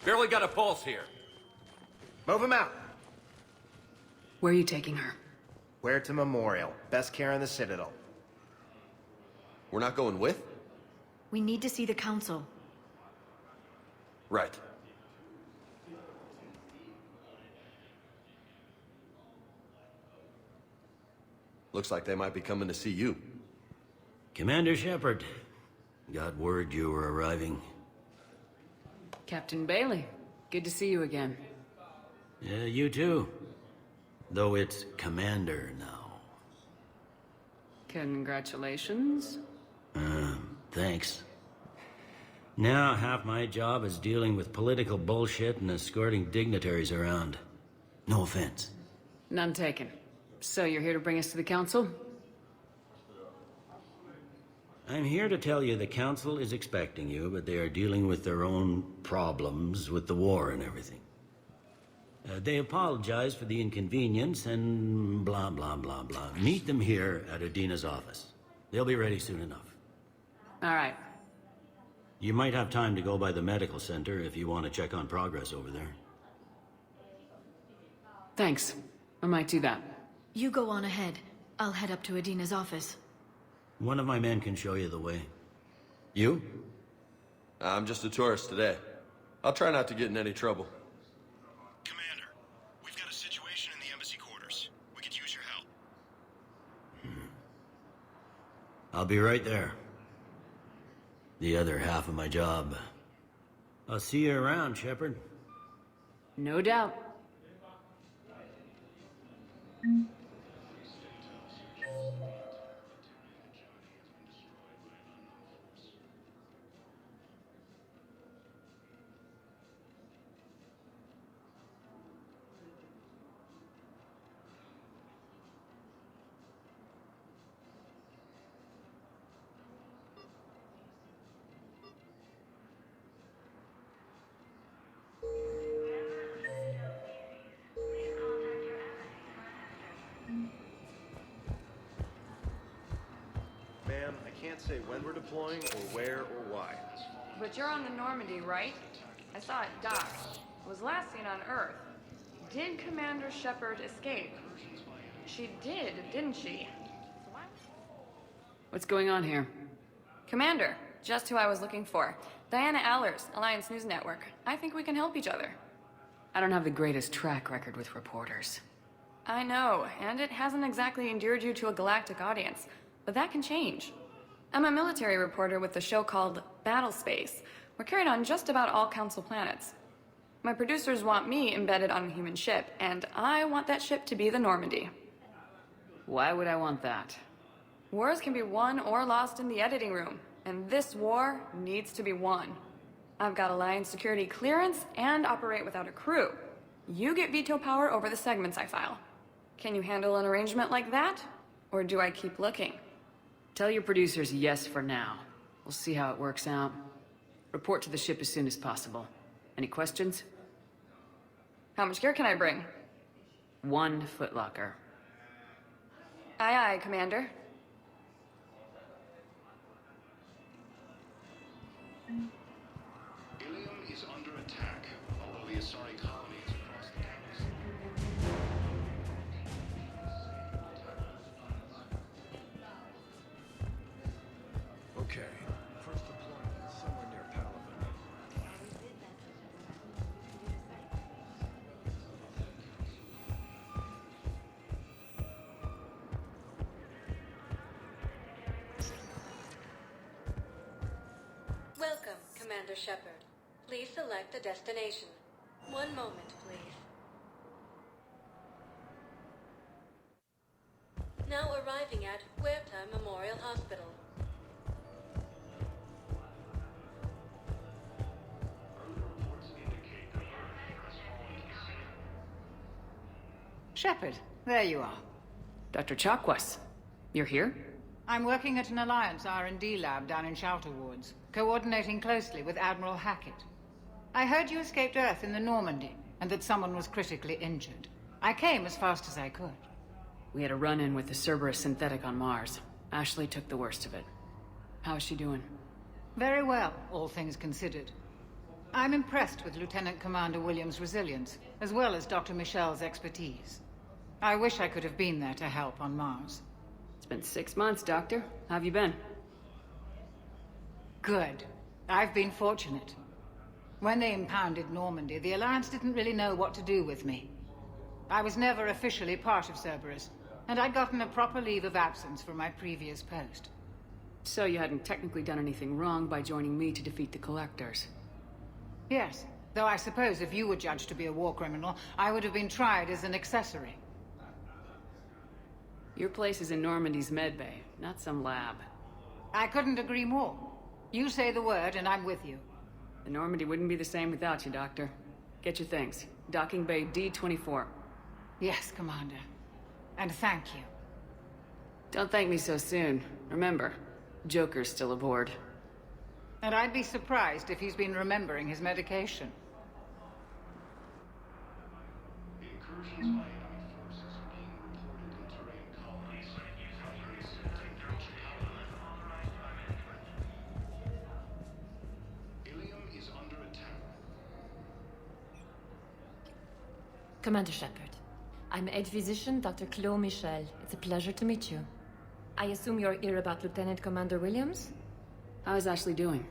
Barely got a pulse here. Move him out. Where are you taking her? Where to Memorial. Best care in the Citadel. We're not going with? We need to see the council. Right. Looks like they might be coming to see you. Commander Shepard, got word you were arriving. Captain Bailey, good to see you again. Yeah, you too. Though it's Commander now. Congratulations. Thanks. Now half my job is dealing with political bullshit and escorting dignitaries around. No offense. None taken. So you're here to bring us to the council? I'm here to tell you the council is expecting you, but they are dealing with their own problems with the war and everything. They apologize for the inconvenience and blah, blah, blah, blah. Meet them here at Adina's office. They'll be ready soon enough. All right. You might have time to go by the medical center if you want to check on progress over there. Thanks. I might do that. You go on ahead. I'll head up to Adina's office. One of my men can show you the way. You? I'm just a tourist today. I'll try not to get in any trouble. Commander, we've got a situation in the embassy quarters. We could use your help. I'll be right there. The other half of my job. I'll see you around, Shepard. No doubt. Ma'am, I can't say when we're deploying or where or why. But you're on the Normandy, right? I saw it dock. It was last seen on Earth. Did Commander Shepard escape? She did, didn't she? What's going on here? Commander, just who I was looking for. Diana Allers, Alliance News Network. I think we can help each other. I don't have the greatest track record with reporters. I know, and it hasn't exactly endeared you to a galactic audience. But that can change. I'm a military reporter with a show called Battle Space. We're carried on just about all Council planets. My producers want me embedded on a human ship, and I want that ship to be the Normandy. Why would I want that? Wars can be won or lost in the editing room, and this war needs to be won. I've got Alliance security clearance and operate without a crew. You get veto power over the segments I file. Can you handle an arrangement like that? Or do I keep looking? Tell your producers yes for now. We'll see how it works out. Report to the ship as soon as possible. Any questions? How much gear can I bring? 1 footlocker. Aye, aye, Commander. Ilium is under attack, although the Asari colony is across the galaxy. Okay. First deployment is somewhere near Palaven. Welcome, Commander Shepard. Please select a destination. One moment, please. Now arriving at Huerta Memorial Hospital. Shepard, there you are. Dr. Chakwas, you're here? I'm working at an Alliance R&D lab down in Shelter Wards, coordinating closely with Admiral Hackett. I heard you escaped Earth in the Normandy, and that someone was critically injured. I came as fast as I could. We had a run-in with the Cerberus synthetic on Mars. Ashley took the worst of it. How is she doing? Very well, all things considered. I'm impressed with Lieutenant Commander Williams' resilience, as well as Dr. Michel's expertise. I wish I could have been there to help on Mars. It's been 6 months, Doctor. How have you been? Good. I've been fortunate. When they impounded Normandy, the Alliance didn't really know what to do with me. I was never officially part of Cerberus, and I'd gotten a proper leave of absence from my previous post. So you hadn't technically done anything wrong by joining me to defeat the Collectors. Yes, though I suppose if you were judged to be a war criminal, I would have been tried as an accessory. Your place is in Normandy's medbay, not some lab. I couldn't agree more. You say the word and I'm with you. The Normandy wouldn't be the same without you, Doctor. Get your things. Docking Bay D-24. Yes, Commander. And thank you. Don't thank me so soon. Remember, Joker's still aboard. And I'd be surprised if he's been remembering his medication. Incursions by enemy forces are being reported in terrain colonies. Ilium is under attack. Commander Shepard, I'm Aide Physician Dr. Claude Michel. It's a pleasure to meet you. I assume you're here about Lieutenant Commander Williams? How is Ashley doing?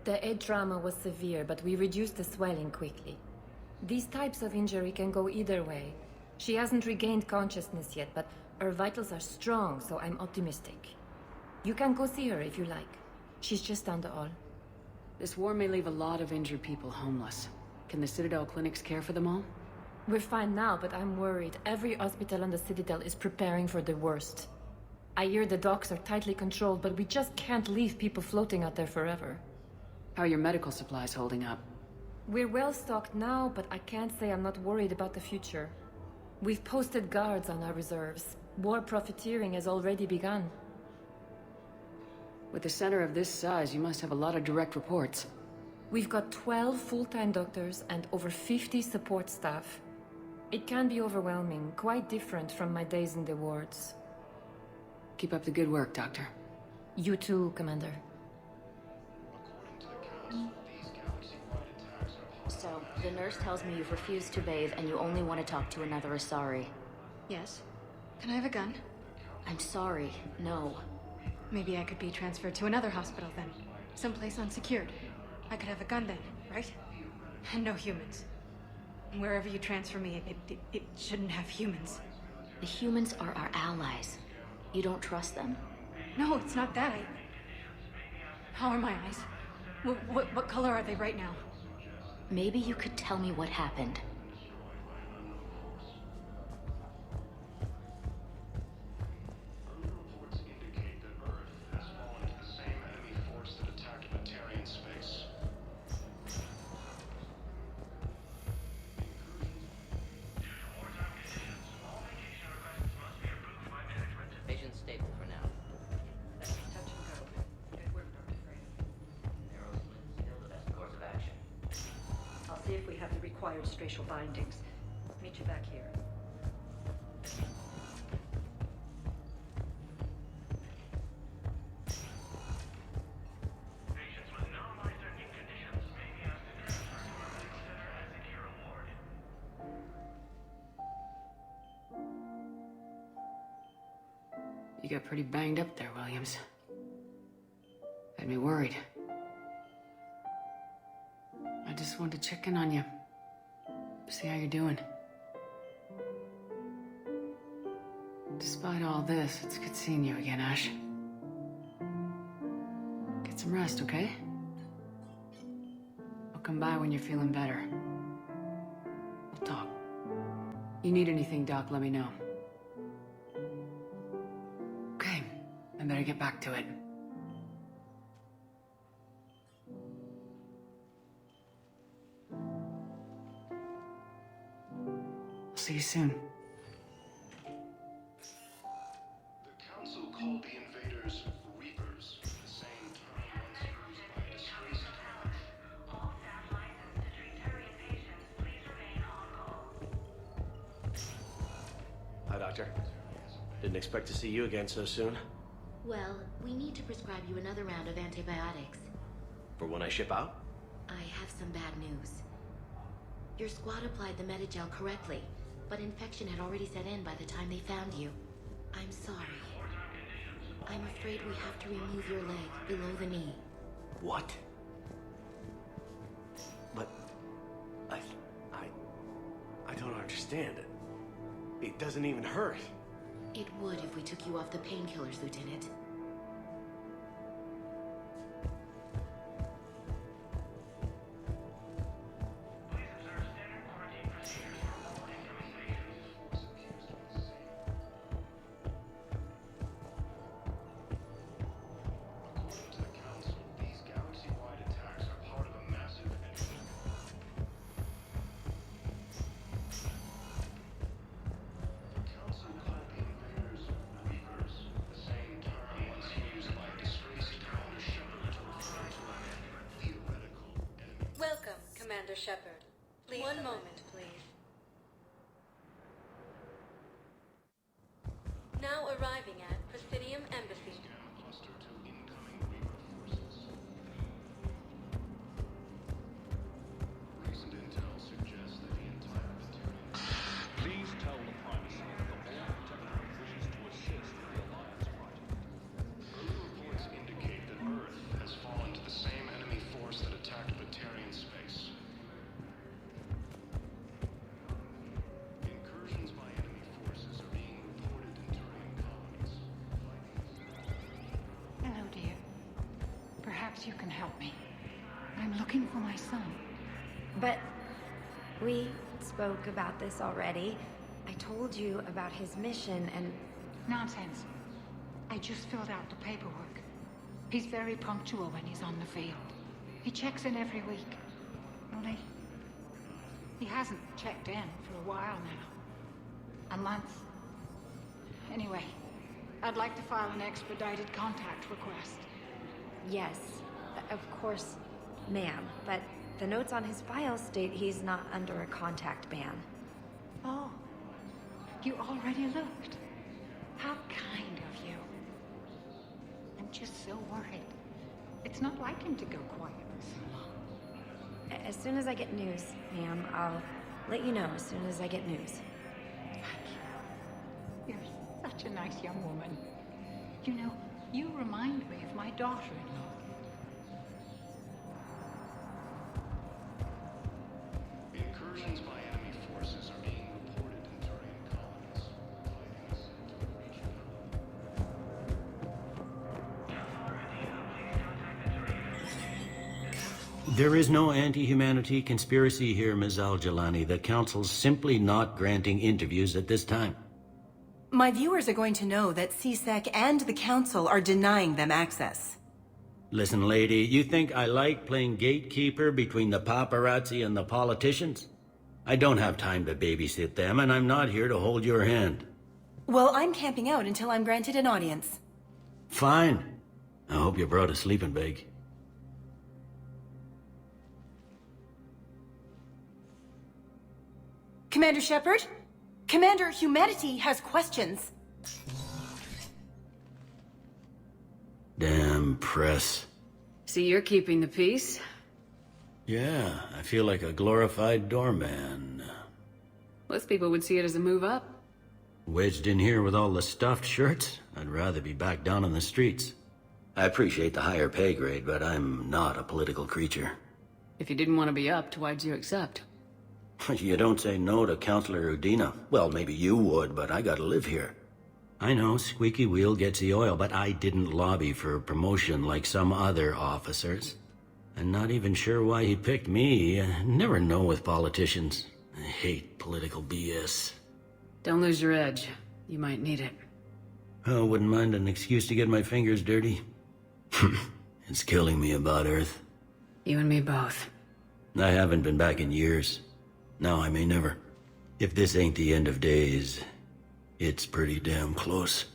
The head trauma was severe, but we reduced the swelling quickly. These types of injury can go either way. She hasn't regained consciousness yet, but her vitals are strong, so I'm optimistic. You can go see her if you like. She's just down the hall. This war may leave a lot of injured people homeless. Can the Citadel clinics care for them all? We're fine now, but I'm worried. Every hospital on the Citadel is preparing for the worst. I hear the docks are tightly controlled, but we just can't leave people floating out there forever. How are your medical supplies holding up? We're well stocked now, but I can't say I'm not worried about the future. We've posted guards on our reserves. War profiteering has already begun. With a center of this size, you must have a lot of direct reports. We've got 12 full-time doctors and over 50 support staff. It can be overwhelming, quite different from my days in the wards. Keep up the good work, Doctor. You too, Commander. According to the Council, these galaxy-wide attacks are possible. So, the nurse tells me you've refused to bathe and you only want to talk to another Asari. Yes. Can I have a gun? I'm sorry, no. Maybe I could be transferred to another hospital then. Someplace unsecured. I could have a gun then, right? And no humans. Wherever you transfer me, it shouldn't have humans. The humans are our allies. You don't trust them. No, it's not that. How are my eyes? What color are they right now? Maybe you could tell me what happened. Early reports indicate that Earth has fallen to the same enemy force that attacked Batarian space. Patient's stable for now. Touch and go. Good work, Dr. Frey. Narrow split, still the best course of action. I'll see if we have the required spatial bindings. Meet you back here. Patients with non-life-threatening conditions may be asked to transfer to our medical center as a care award. You got pretty banged up there, Williams. Had me worried. I just wanted to check in on you. See how you're doing. Despite all this, it's good seeing you again, Ash. Get some rest, okay? I'll come by when you're feeling better. We'll talk. You need anything, Doc, let me know. Okay, I better get back to it. See you soon. The Council called the invaders Reapers, the same term once used by a disgraced common. All staff licensed to treat Turian patients, please remain on call. Hi, Doctor. Didn't expect to see you again so soon. Well, we need to prescribe you another round of antibiotics. For when I ship out? I have some bad news. Your squad applied the metagel correctly, but infection had already set in by the time they found you. I'm sorry. I'm afraid we have to remove your leg below the knee. What? But... I don't understand it. It doesn't even hurt. It would if we took you off the painkillers, Lieutenant. Welcome, Commander Shepard. Please. One moment, please. Now arriving at Presidium Embassy. Recent intel suggests that the entire Please tell the primacy that the Born Protectorate wishes to assist in the Alliance project. early reports indicate that Earth has fallen to the same enemy force that attacked Batarian space. Incursions by enemy forces are being reported in Turian colonies. Hello, dear. Perhaps you can help me. I'm looking for my son. But we spoke about this already. I told you about his mission and... Nonsense. I just filled out the paperwork. He's very punctual when he's on the field. He checks in every week. Only, he hasn't checked in for a while now. A month. Anyway, I'd like to file an expedited contact request. Yes, of course, ma'am. But the notes on his file state he's not under a contact ban. Oh, you already looked. How kind of you. I'm just so worried. It's not like him to go quiet for so long. As soon as I get news, ma'am, I'll let you know as soon as I get news. Thank you. You're such a nice young woman. You know, you remind me of my daughter-in-law. Incursions by enemy forces are being reported in Turian colonies. Fighting is set to reach There is no anti-humanity conspiracy here, Ms. Al-Jalani. The Council's simply not granting interviews at this time. My viewers are going to know that CSEC and the Council are denying them access. Listen, lady, you think I like playing gatekeeper between the paparazzi and the politicians? I don't have time to babysit them, and I'm not here to hold your hand. Well, I'm camping out until I'm granted an audience. Fine. I hope you brought a sleeping bag. Commander Shepard? Commander Humanity has questions. Damn press. See, you're keeping the peace. Yeah, I feel like a glorified doorman. Most people would see it as a move up. Wedged in here with all the stuffed shirts, I'd rather be back down on the streets. I appreciate the higher pay grade, but I'm not a political creature. If you didn't want to be upped, why'd you accept? You don't say no to Councilor Udina. Well, maybe you would, but I gotta live here. I know, squeaky wheel gets the oil, but I didn't lobby for promotion like some other officers. I'm not even sure why he picked me. I never know with politicians. I hate political BS. Don't lose your edge. You might need it. Oh, wouldn't mind an excuse to get my fingers dirty. It's killing me about Earth. You and me both. I haven't been back in years. Now I may never. If this ain't the end of days, it's pretty damn close.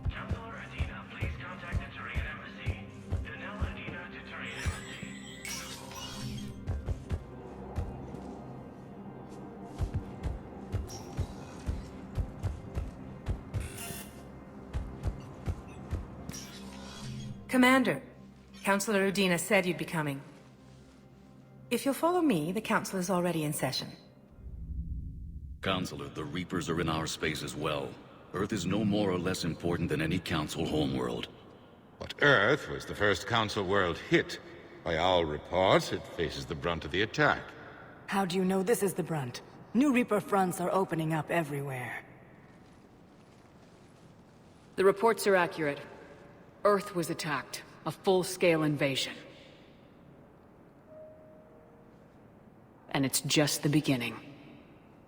Counselor Adina, please contact the Turian Embassy. Danelle Adina to Turian Embassy. Commander, Councilor Udina said you'd be coming. If you'll follow me, the council is already in session. Counselor, the Reapers are in our space as well. Earth is no more or less important than any Council homeworld. But Earth was the first Council world hit. By all reports, it faces the brunt of the attack. How do you know this is the brunt? New Reaper fronts are opening up everywhere. The reports are accurate. Earth was attacked. A full-scale invasion. And it's just the beginning.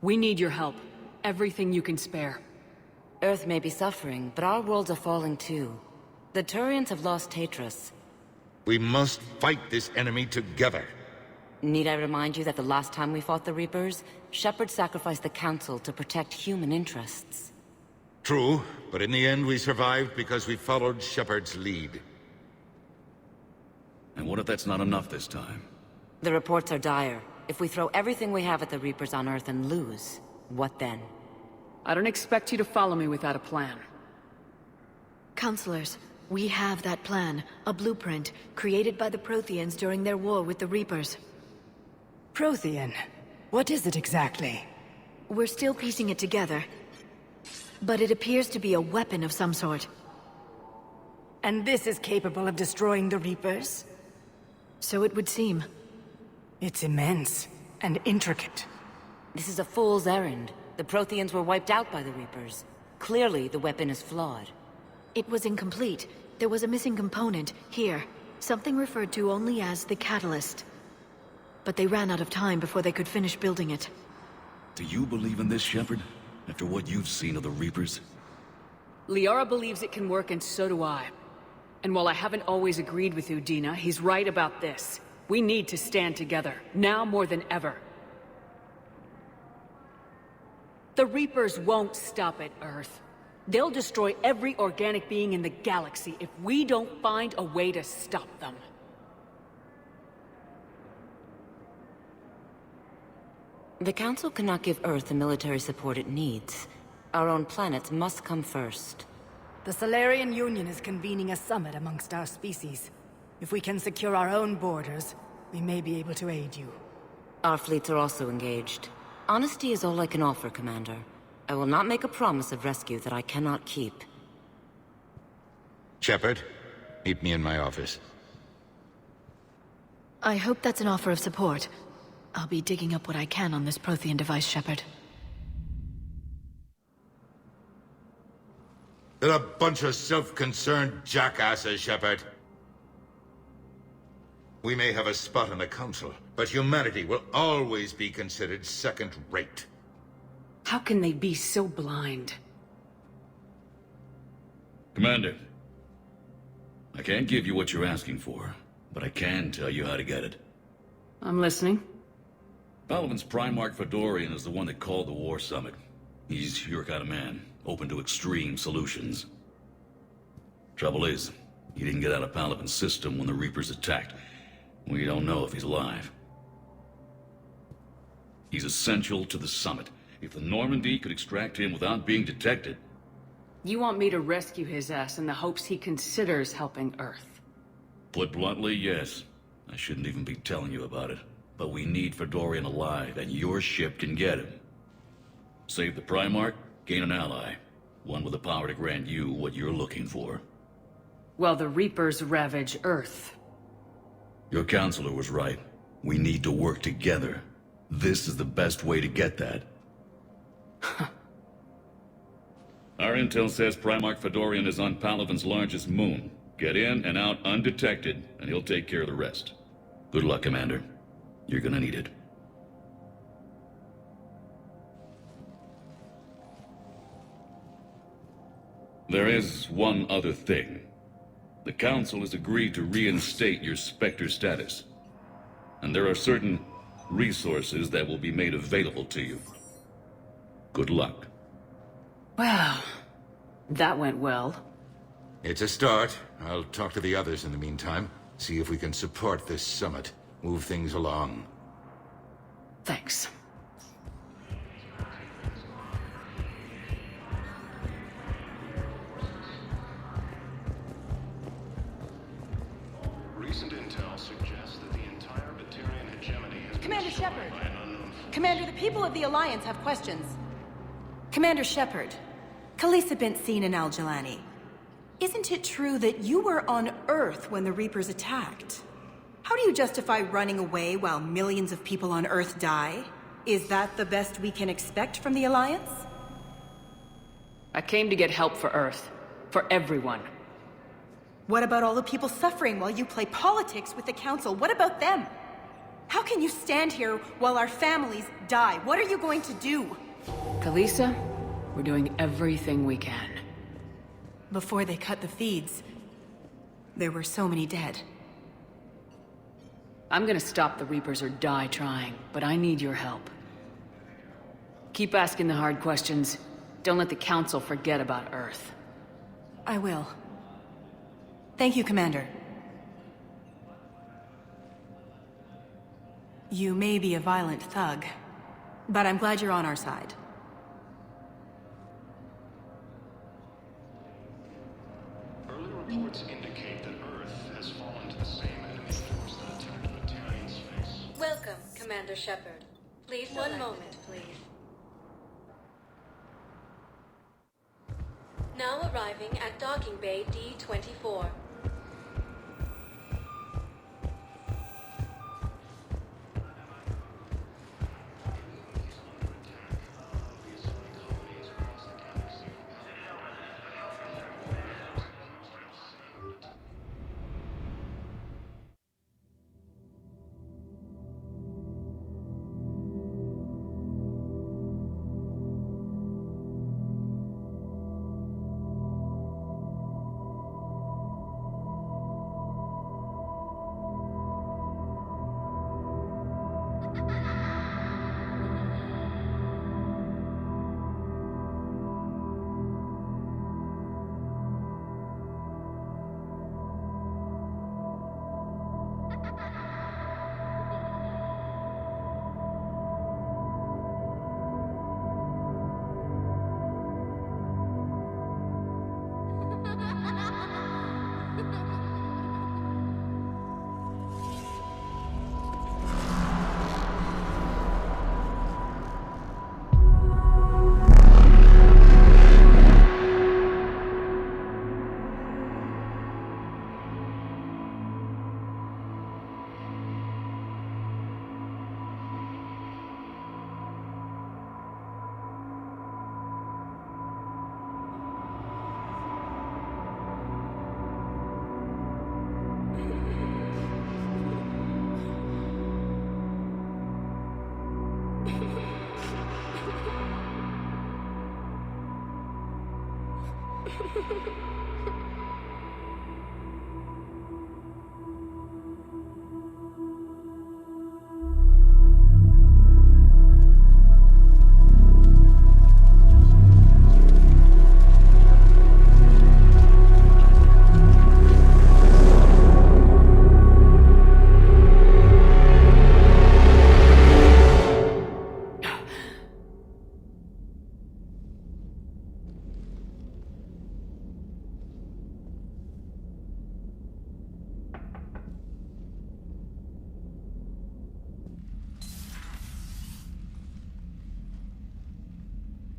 We need your help. Everything you can spare. Earth may be suffering, but our worlds are falling too. The Turians have lost Tatris. We must fight this enemy together. Need I remind you that the last time we fought the Reapers, Shepard sacrificed the Council to protect human interests? True, but in the end we survived because we followed Shepard's lead. And what if that's not enough this time? The reports are dire. If we throw everything we have at the Reapers on Earth and lose, what then? I don't expect you to follow me without a plan. Counselors, we have that plan. A blueprint, created by the Protheans during their war with the Reapers. Prothean? What is it exactly? We're still piecing it together. But it appears to be a weapon of some sort. And this is capable of destroying the Reapers? So it would seem. It's immense and intricate. This is a fool's errand. The Protheans were wiped out by the Reapers. Clearly, the weapon is flawed. It was incomplete. There was a missing component, here. Something referred to only as the catalyst. But they ran out of time before they could finish building it. Do you believe in this, Shepard? After what you've seen of the Reapers? Liara believes it can work, and so do I. And while I haven't always agreed with Udina, he's right about this. We need to stand together, now more than ever. The Reapers won't stop at Earth. They'll destroy every organic being in the galaxy if we don't find a way to stop them. The Council cannot give Earth the military support it needs. Our own planets must come first. The Solarian Union is convening a summit amongst our species. If we can secure our own borders, we may be able to aid you. Our fleets are also engaged. Honesty is all I can offer, Commander. I will not make a promise of rescue that I cannot keep. Shepard, meet me in my office. I hope that's an offer of support. I'll be digging up what I can on this Prothean device, Shepard. They're a bunch of self-concerned jackasses, Shepard. We may have a spot in the Council, but humanity will always be considered second-rate. How can they be so blind? Commander, I can't give you what you're asking for, but I can tell you how to get it. I'm listening. Palaven's Primarch Fedorian is the one that called the War Summit. He's your kind of man, open to extreme solutions. Trouble is, he didn't get out of Palaven's system when the Reapers attacked. We don't know if he's alive. He's essential to the summit. If the Normandy could extract him without being detected... You want me to rescue his ass in the hopes he considers helping Earth? Put bluntly, yes. I shouldn't even be telling you about it. But we need Fedorian alive, and your ship can get him. Save the Primarch, gain an ally. One with the power to grant you what you're looking for. Well, the Reapers ravage Earth. Your counselor was right. We need to work together. This is the best way to get that. Our intel says Primarch Fedorian is on Palaven's largest moon. Get in and out undetected, and he'll take care of the rest. Good luck, Commander. You're gonna need it. There is one other thing. The Council has agreed to reinstate your Spectre status. And there are certain resources that will be made available to you. Good luck. Well, that went well. It's a start. I'll talk to the others in the meantime. See if we can support this summit. Move things along. Thanks. Commander, the people of the Alliance have questions. Commander Shepard, Khalisah bint Sin and Al-Jalani. Isn't it true that you were on Earth when the Reapers attacked? How do you justify running away while millions of people on Earth die? Is that the best we can expect from the Alliance? I came to get help for Earth. For everyone. What about all the people suffering while you play politics with the Council? What about them? How can you stand here while our families die? What are you going to do? Khalisah, we're doing everything we can. Before they cut the feeds, there were so many dead. I'm gonna stop the Reapers or die trying, but I need your help. Keep asking the hard questions. Don't let the Council forget about Earth. I will. Thank you, Commander. You may be a violent thug, but I'm glad you're on our side. Early reports indicate that Earth has fallen to the same enemy force that attacked Batarian space. Welcome, Commander Shepard. Please, one moment, please. Now arriving at docking bay D-24.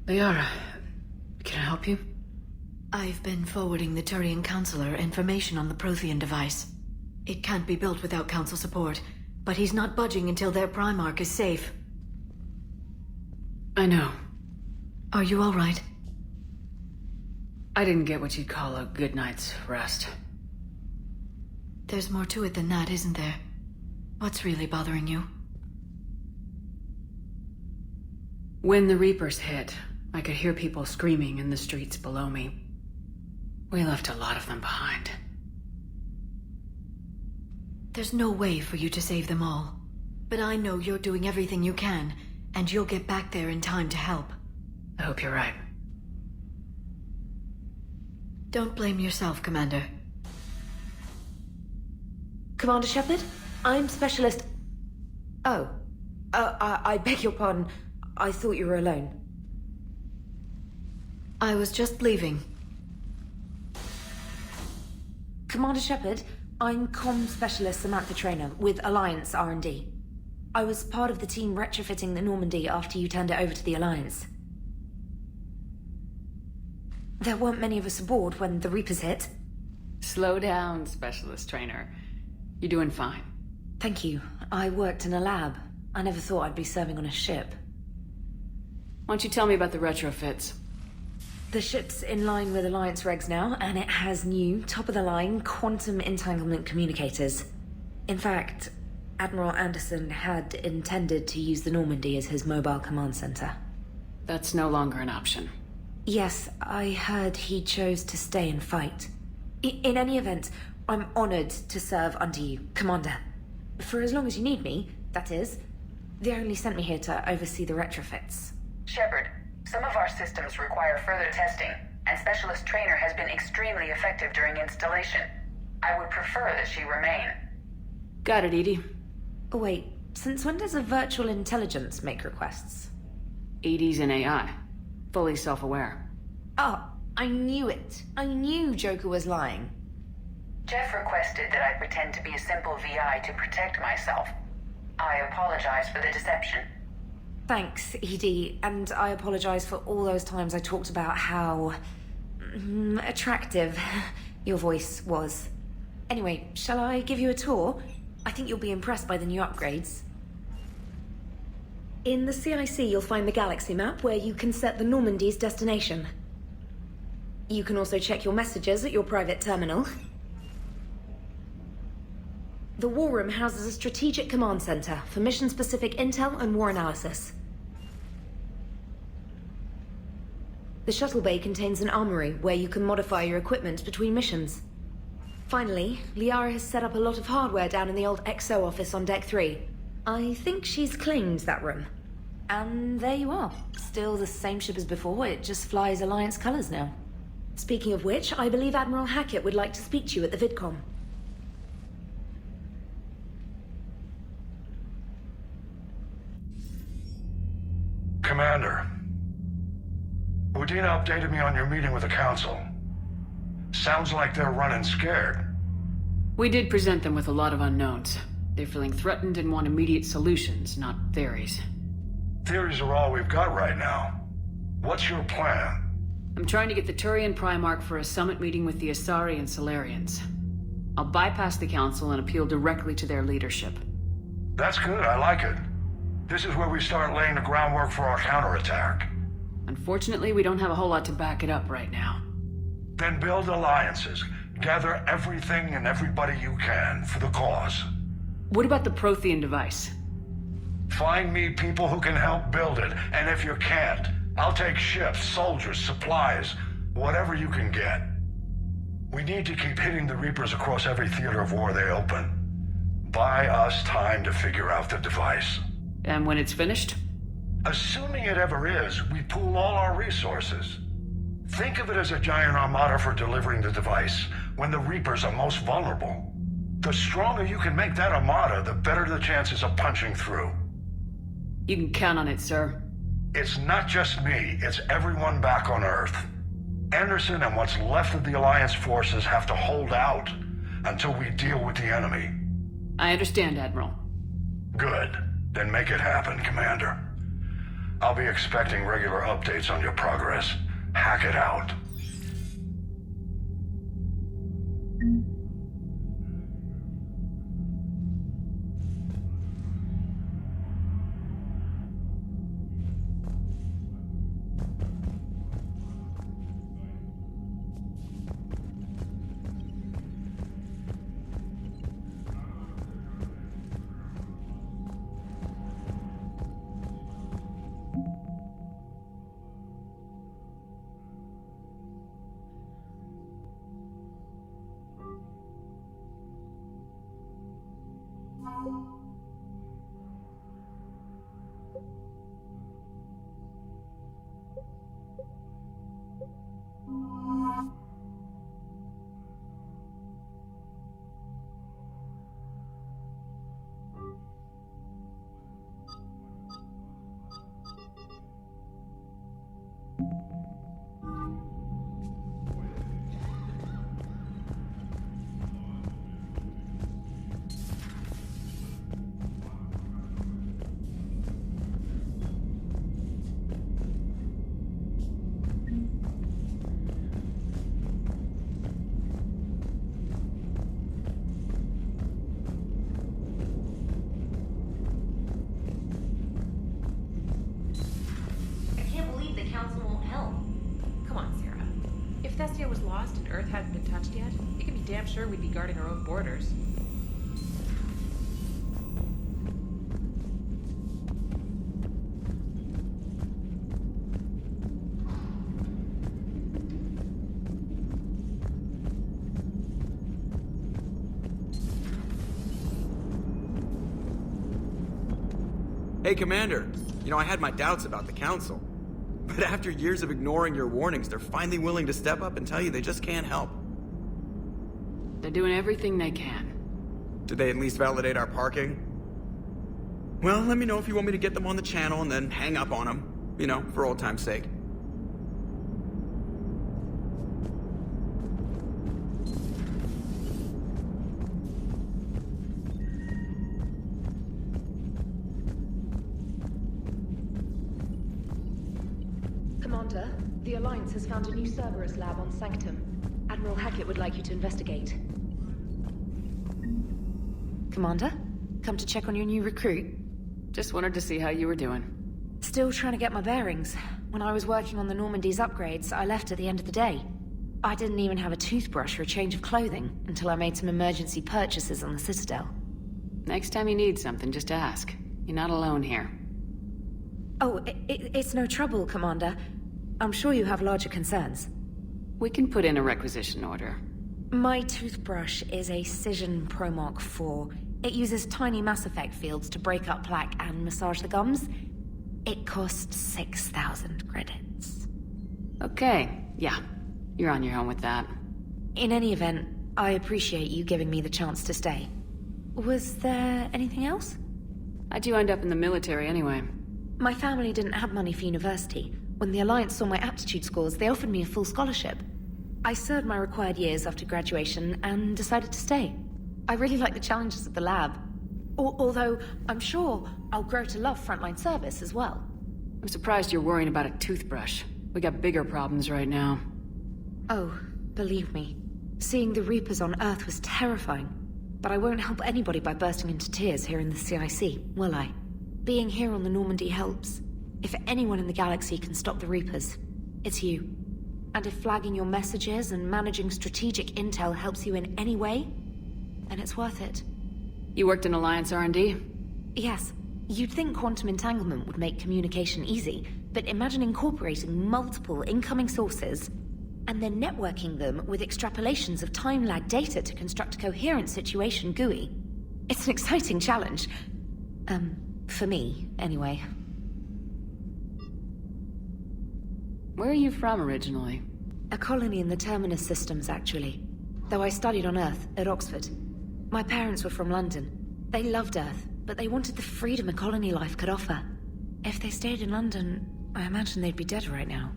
Liara, can I help you? I've been forwarding the Turian Counselor information on the Prothean device. It can't be built without Council support, but he's not budging until their Primarch is safe. I know. Are you all right? I didn't get what you'd call a good night's rest. There's more to it than that, isn't there? What's really bothering you? When the Reapers hit, I could hear people screaming in the streets below me. We left a lot of them behind. There's no way for you to save them all. But I know you're doing everything you can, and you'll get back there in time to help. I hope you're right. Don't blame yourself, Commander. Commander Shepard? I'm Specialist... Oh. I beg your pardon. I thought you were alone. I was just leaving. Commander Shepard, I'm Comm Specialist Samantha Traynor with Alliance R&D. I was part of the team retrofitting the Normandy after you turned it over to the Alliance. There weren't many of us aboard when the Reapers hit. Slow down, Specialist Trainer. You're doing fine. Thank you. I worked in a lab. I never thought I'd be serving on a ship. Why don't you tell me about the retrofits? The ship's in line with Alliance regs now, and it has new, top-of-the-line, quantum entanglement communicators. In fact, Admiral Anderson had intended to use the Normandy as his mobile command center. That's no longer an option. Yes, I heard he chose to stay and fight. In any event, I'm honored to serve under you, Commander. For as long as you need me, that is. They only sent me here to oversee the retrofits. Shepard, some of our systems require further testing, and Specialist Trainer has been extremely effective during installation. I would prefer that she remain. Got it, Edie. Oh, wait, since when does a virtual intelligence make requests? Edie's an AI. Fully self-aware. Oh, I knew it. I knew Joker was lying. Jeff requested that I pretend to be a simple VI to protect myself. I apologize for the deception. Thanks, Edie, and I apologize for all those times I talked about how... attractive your voice was. Anyway, shall I give you a tour? I think you'll be impressed by the new upgrades. In the CIC, you'll find the galaxy map where you can set the Normandy's destination. You can also check your messages at your private terminal. The War Room houses a strategic command center for mission-specific intel and war analysis. The shuttle bay contains an armory where you can modify your equipment between missions. Finally, Liara has set up a lot of hardware down in the old XO office on Deck 3. I think she's claimed that room. And there you are. Still the same ship as before, it just flies Alliance colors now. Speaking of which, I believe Admiral Hackett would like to speak to you at the VidCom. Commander, Udina updated me on your meeting with the Council. Sounds like they're running scared. We did present them with a lot of unknowns. They're feeling threatened and want immediate solutions, not theories. Theories are all we've got right now. What's your plan? I'm trying to get the Turian Primarch for a summit meeting with the Asari and Solarians. I'll bypass the Council and appeal directly to their leadership. That's good, I like it. This is where we start laying the groundwork for our counterattack. Unfortunately, we don't have a whole lot to back it up right now. Then build alliances. Gather everything and everybody you can for the cause. What about the Prothean device? Find me people who can help build it, and if you can't, I'll take ships, soldiers, supplies, whatever you can get. We need to keep hitting the Reapers across every theater of war they open. Buy us time to figure out the device. And when it's finished? Assuming it ever is, we pool all our resources. Think of it as a giant armada for delivering the device, when the Reapers are most vulnerable. The stronger you can make that armada, the better the chances of punching through. You can count on it, sir. It's not just me, it's everyone back on Earth. Anderson and what's left of the Alliance forces have to hold out until we deal with the enemy. I understand, Admiral. Good. Then make it happen, Commander. I'll be expecting regular updates on your progress. Hack it out. yet? You can be damn sure we'd be guarding our own borders. Hey, Commander. You know, I had my doubts about the Council. But after years of ignoring your warnings, they're finally willing to step up and tell you they just can't help. They're doing everything they can. Did they at least validate our parking? Well, let me know if you want me to get them on the channel and then hang up on them. You know, for old time's sake. Commander, the Alliance has found a new Cerberus lab on Sanctum. Admiral Hackett would like you to investigate. Commander, come to check on your new recruit. Just wanted to see how you were doing. Still trying to get my bearings. When I was working on the Normandy's upgrades, I left at the end of the day. I didn't even have a toothbrush or a change of clothing until I made some emergency purchases on the Citadel. Next time you need something, just ask. You're not alone here. Oh, it's no trouble, Commander. I'm sure you have larger concerns. We can put in a requisition order. My toothbrush is a Cision Pro Mark IV. It uses tiny Mass Effect fields to break up plaque and massage the gums. It costs 6,000 credits. Okay, yeah. You're on your own with that. In any event, I appreciate you giving me the chance to stay. Was there anything else? How'd you end up in the military anyway? My family didn't have money for university. When the Alliance saw my aptitude scores, they offered me a full scholarship. I served my required years after graduation and decided to stay. I really like the challenges of the lab. Although, I'm sure I'll grow to love frontline service as well. I'm surprised you're worrying about a toothbrush. We got bigger problems right now. Oh, believe me. Seeing the Reapers on Earth was terrifying. But I won't help anybody by bursting into tears here in the CIC, will I? Being here on the Normandy helps. If anyone in the galaxy can stop the Reapers, it's you. And if flagging your messages and managing strategic intel helps you in any way, then it's worth it. You worked in Alliance R&D? Yes. You'd think quantum entanglement would make communication easy, but imagine incorporating multiple incoming sources and then networking them with extrapolations of time-lag data to construct a coherent situation GUI. It's an exciting challenge. For me, anyway. Where are you from originally? A colony in the Terminus systems, actually. Though I studied on Earth, at Oxford. My parents were from London. They loved Earth, but they wanted the freedom a colony life could offer. If they stayed in London, I imagine they'd be dead right now.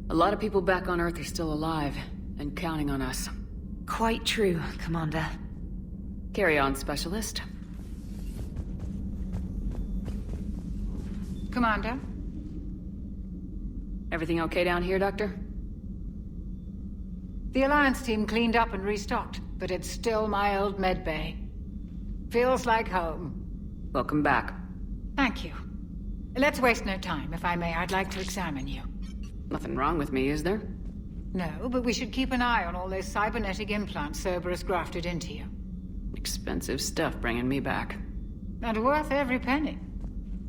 A lot of people back on Earth are still alive, and counting on us. Quite true, Commander. Carry on, Specialist. Commander? Everything okay down here, Doctor? The Alliance team cleaned up and restocked, but it's still my old medbay. Feels like home. Welcome back. Thank you. Let's waste no time. If I may, I'd like to examine you. Nothing wrong with me, is there? No, but we should keep an eye on all those cybernetic implants Cerberus grafted into you. Expensive stuff bringing me back. And worth every penny.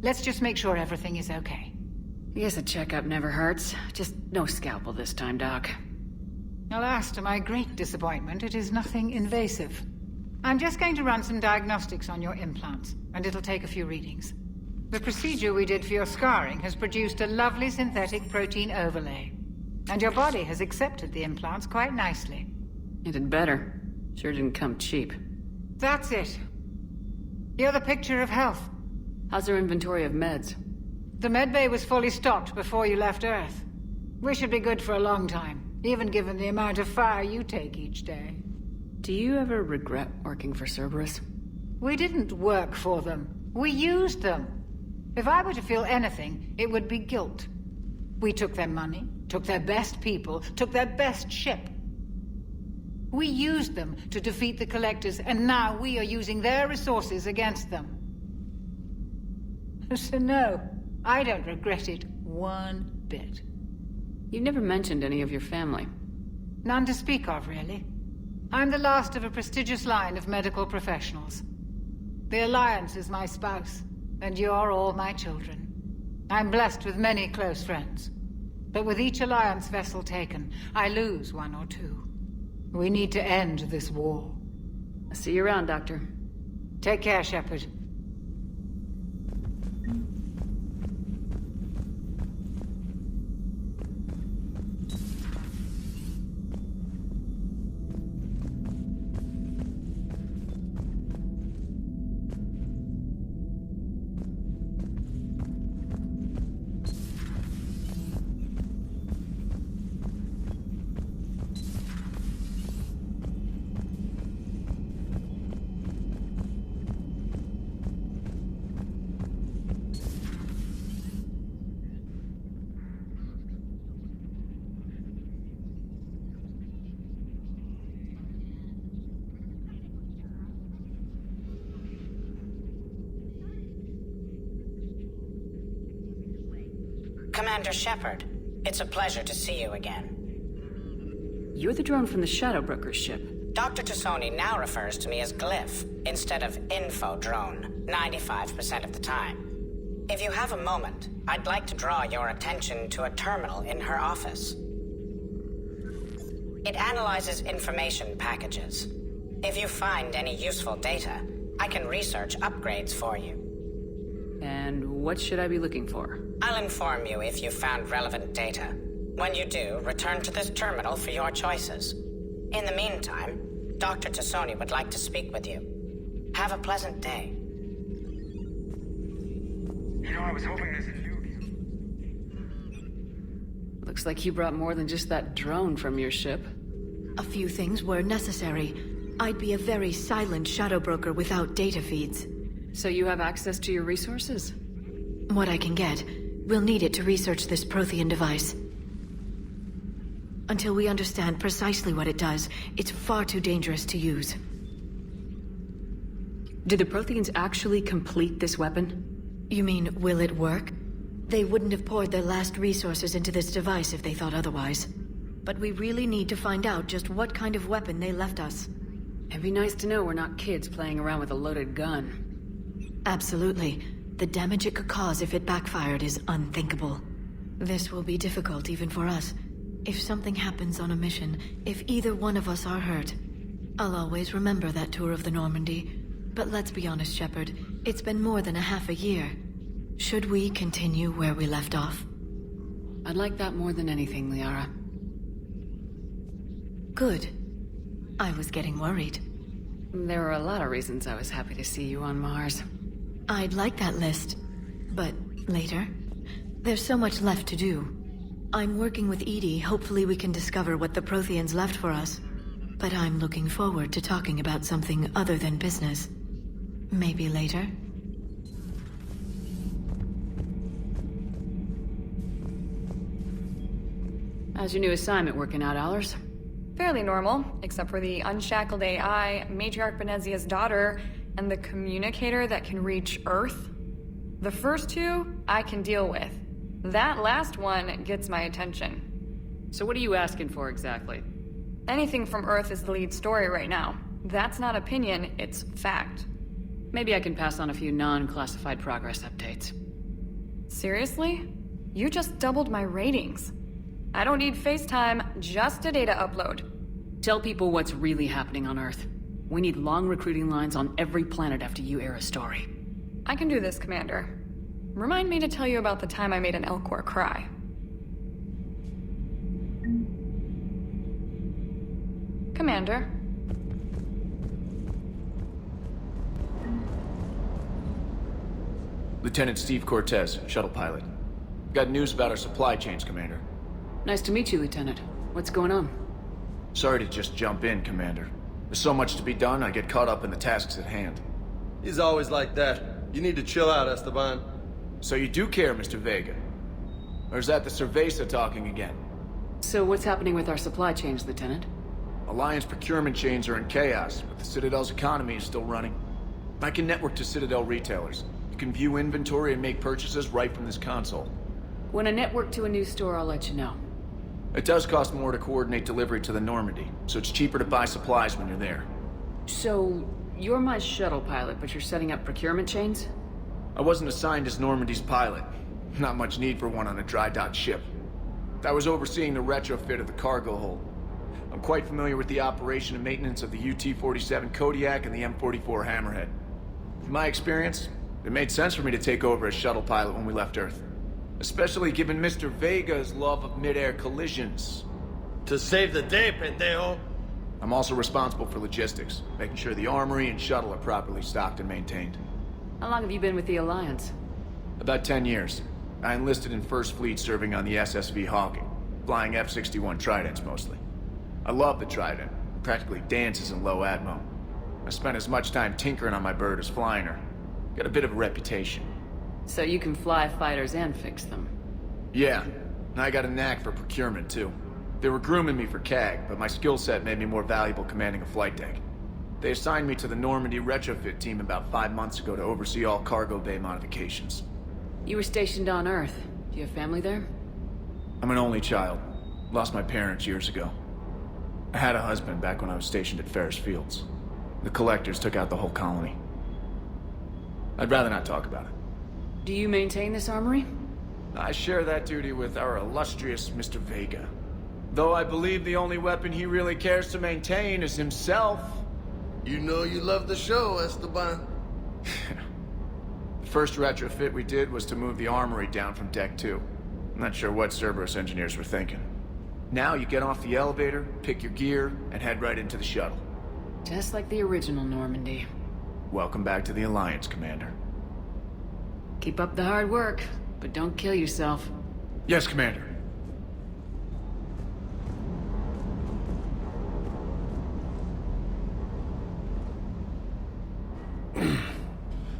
Let's just make sure everything is okay. I guess a checkup never hurts. Just no scalpel this time, Doc. Alas, to my great disappointment, it is nothing invasive. I'm just going to run some diagnostics on your implants, and it'll take a few readings. The procedure we did for your scarring has produced a lovely synthetic protein overlay. And your body has accepted the implants quite nicely. It did better. Sure didn't come cheap. That's it. You're the picture of health. How's our inventory of meds? The medbay was fully stocked before you left Earth. We should be good for a long time, even given the amount of fire you take each day. Do you ever regret working for Cerberus? We didn't work for them. We used them. If I were to feel anything, it would be guilt. We took their money, took their best people, took their best ship. We used them to defeat the Collectors, and now we are using their resources against them. So no, I don't regret it one bit. You never mentioned any of your family. None to speak of, really. I'm the last of a prestigious line of medical professionals. The Alliance is my spouse, and you're all my children. I'm blessed with many close friends. But with each Alliance vessel taken, I lose one or two. We need to end this war. I'll see you around, Doctor. Take care, Shepard. Commander Shepard, it's a pleasure to see you again. You're the drone from the Shadow Broker's ship. Dr. Tassoni now refers to me as Glyph instead of Info Drone, 95% of the time. If you have a moment, I'd like to draw your attention to a terminal in her office. It analyzes information packages. If you find any useful data, I can research upgrades for you. And what should I be looking for? I'll inform you if you've found relevant data. When you do, return to this terminal for your choices. In the meantime, Dr. Tassoni would like to speak with you. Have a pleasant day. You know, I was hoping there's a new... Looks like you brought more than just that drone from your ship. A few things were necessary. I'd be a very silent Shadow Broker without data feeds. So you have access to your resources? What I can get. We'll need it to research this Prothean device. Until we understand precisely what it does, it's far too dangerous to use. Did the Protheans actually complete this weapon? You mean, will it work? They wouldn't have poured their last resources into this device if they thought otherwise. But we really need to find out just what kind of weapon they left us. It'd be nice to know we're not kids playing around with a loaded gun. Absolutely. The damage it could cause if it backfired is unthinkable. This will be difficult even for us. If something happens on a mission, if either one of us are hurt, I'll always remember that tour of the Normandy. But let's be honest, Shepard, it's been more than a half a year. Should we continue where we left off? I'd like that more than anything, Liara. Good. I was getting worried. There were a lot of reasons I was happy to see you on Mars. I'd like that list, but later. There's so much left to do. I'm working with EDI. Hopefully we can discover what the Protheans left for us. But I'm looking forward to talking about something other than business. Maybe later? How's your new assignment working out, Allers? Fairly normal, except for the unshackled AI, Matriarch Benezia's daughter, and the communicator that can reach Earth. The first two, I can deal with. That last one gets my attention. So what are you asking for exactly? Anything from Earth is the lead story right now. That's not opinion, it's fact. Maybe I can pass on a few non-classified progress updates. Seriously? You just doubled my ratings. I don't need FaceTime, just a data upload. Tell people what's really happening on Earth. We need long recruiting lines on every planet after you air a story. I can do this, Commander. Remind me to tell you about the time I made an Elcor cry. Commander. Lieutenant Steve Cortez, shuttle pilot. Got news about our supply chains, Commander. Nice to meet you, Lieutenant. What's going on? Sorry to just jump in, Commander. There's so much to be done, I get caught up in the tasks at hand. He's always like that. You need to chill out, Esteban. So you do care, Mr. Vega? Or is that the Cerveza talking again? So what's happening with our supply chains, Lieutenant? Alliance procurement chains are in chaos, but the Citadel's economy is still running. I can network to Citadel retailers. You can view inventory and make purchases right from this console. When I network to a new store, I'll let you know. It does cost more to coordinate delivery to the Normandy, so it's cheaper to buy supplies when you're there. So, you're my shuttle pilot, but you're setting up procurement chains? I wasn't assigned as Normandy's pilot. Not much need for one on a dry dock ship. I was overseeing the retrofit of the cargo hold. I'm quite familiar with the operation and maintenance of the UT-47 Kodiak and the M44 Hammerhead. From my experience, it made sense for me to take over as shuttle pilot when we left Earth. Especially given Mr. Vega's love of mid-air collisions. To save the day, pendejo! I'm also responsible for logistics, making sure the armory and shuttle are properly stocked and maintained. How long have you been with the Alliance? About 10 years. I enlisted in First Fleet serving on the SSV Hawking, flying F-61 Tridents mostly. I love the Trident, it practically dances in low atmo. I spent as much time tinkering on my bird as flying her. Got a bit of a reputation. So you can fly fighters and fix them? Yeah, and I got a knack for procurement too. They were grooming me for CAG, but my skill set made me more valuable commanding a flight deck. They assigned me to the Normandy retrofit team about 5 months ago to oversee all cargo bay modifications. You were stationed on Earth. Do you have family there? I'm an only child. Lost my parents years ago. I had a husband back when I was stationed at Ferris Fields. The Collectors took out the whole colony. I'd rather not talk about it. Do you maintain this armory? I share that duty with our illustrious Mr. Vega. Though I believe the only weapon he really cares to maintain is himself. You know you love the show, Esteban. The first retrofit we did was to move the armory down from Deck 2. I'm not sure what Cerberus engineers were thinking. Now you get off the elevator, pick your gear, and head right into the shuttle. Just like the original Normandy. Welcome back to the Alliance, Commander. Keep up the hard work, but don't kill yourself. Yes, Commander.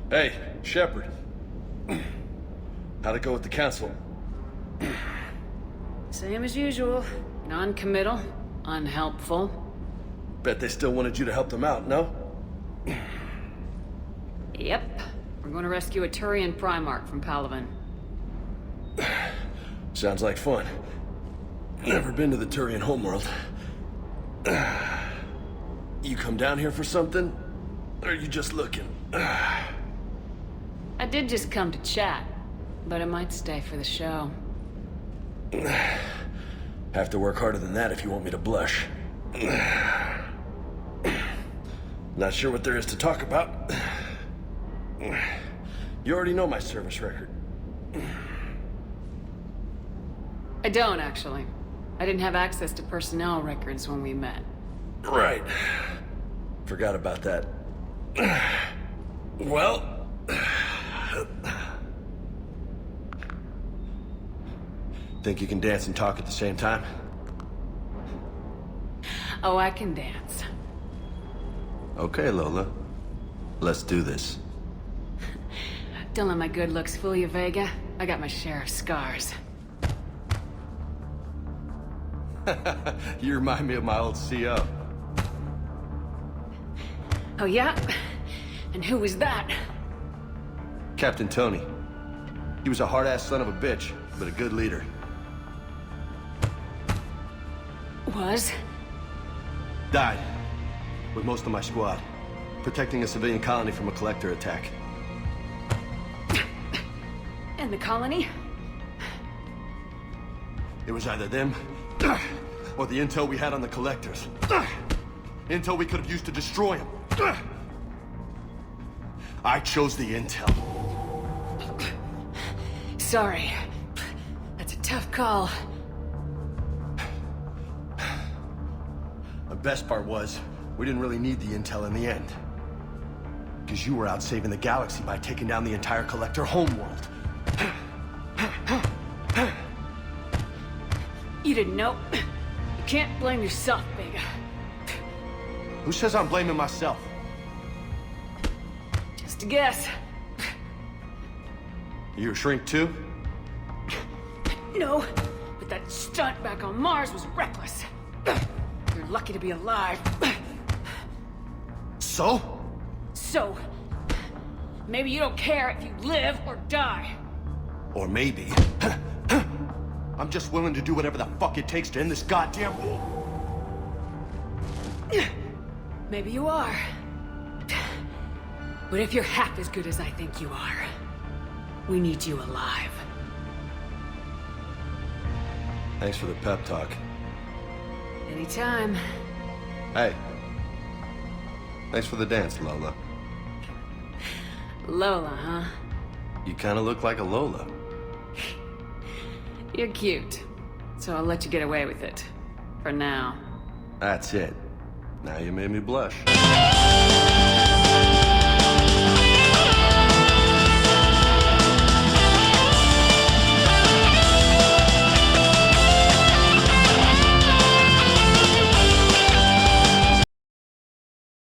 Hey, Shepard. How'd it go with the Council? Same as usual. Non-committal, unhelpful. Bet they still wanted you to help them out, no? Yep. We're going to rescue a Turian Primarch from Palaven. Sounds like fun. Never been to the Turian homeworld. You come down here for something? Or are you just looking? I did just come to chat, but I might stay for the show. Have to work harder than that if you want me to blush. Not sure what there is to talk about. You already know my service record. I don't, actually. I didn't have access to personnel records when we met. Right. Forgot about that. Well... Think you can dance and talk at the same time? Oh, I can dance. Okay, Lola. Let's do this. Don't let my good looks fool you, Vega. I got my share of scars. You remind me of my old CO. Oh, yeah? And who was that? Captain Tony. He was a hard-ass son of a bitch, but a good leader. Was? Died. With most of my squad. Protecting a civilian colony from a collector attack. And the colony? It was either them, or the intel we had on the collectors. Intel we could have used to destroy them. I chose the intel. Sorry. That's a tough call. The best part was, we didn't really need the intel in the end. Because you were out saving the galaxy by taking down the entire collector homeworld. You didn't know. You can't blame yourself, Vega. Who says I'm blaming myself? Just a guess. You a shrink too? No, but that stunt back on Mars was reckless. You're lucky to be alive. So? So, maybe you don't care if you live or die. Or maybe... I'm just willing to do whatever the fuck it takes to end this goddamn war. Maybe you are. But if you're half as good as I think you are, we need you alive. Thanks for the pep talk. Anytime. Hey. Thanks for the dance, Lola. Lola, huh? You kinda look like a Lola. You're cute. So I'll let you get away with it. For now. That's it. Now you made me blush.